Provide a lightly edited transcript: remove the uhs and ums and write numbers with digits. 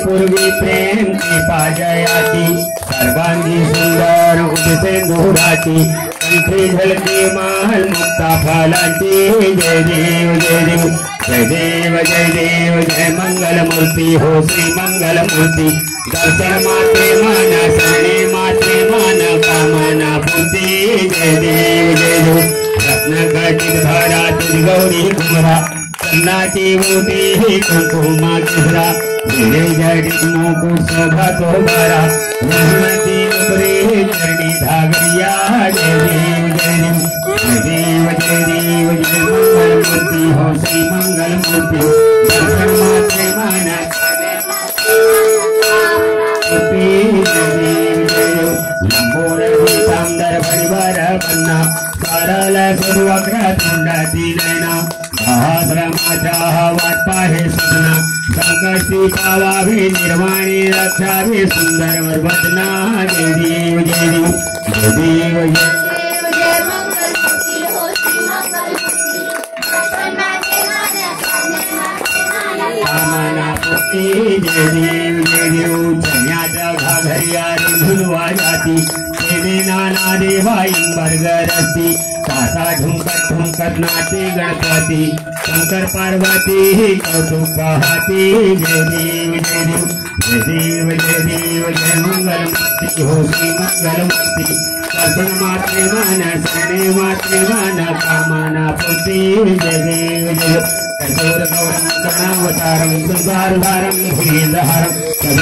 पूर्वी प्रेम कृपा जयाची सर्वांगी सुंदर उदिसे धुराची कंठी झलके माल मुक्ता फलांची जय देव जय देव जय देव जय देव जय मंगल मूर्ति हो श्री मंगल मूर्ति दर्शन मात्रे माना शरणे मात्रे माना कामना पूर्ति जय देव जय देव रत्न घटित धरा तुझ गौरी कुमरा चन्नाची मोती कुंकुमा किसरा मेरे जडित मुकुट शोभा तो भरा भगवती उपरे चरणी धागरिया जय देव जय देव जय देव जय देव जय मंगल मूर्ति हो श्री मंगल मूर्ति दर्शन मात्रे माना लंबोदर परिवार बन्ना सरल गुरुवक्र तोंडाती नैना आश्रमाचा वाट पाहे सपना संकष्टी पावावे निर्वाणी रक्षावे सुंदर वरवदना जय देव जय देव जय देव जय कामना पुष्टी जय देव जय देव चण्याच्या घाघरिया रुंधुनवा जाती सेने नाना देवा इंबरगरती तासा झुंकत झुंकत नाचे गणपती शंकर पार्वती कौतुक पाहती जय देव जय देव जय देव जय देव जय मंगल मूर्ति हो श्री मंगल मूर्ति दर्शन मात्रे माना शरणे मात्रे माना कामना पूर्ति जय देव जय कर्पूर गौरम करुणावतारम दुर्गाधारम भुजगहारम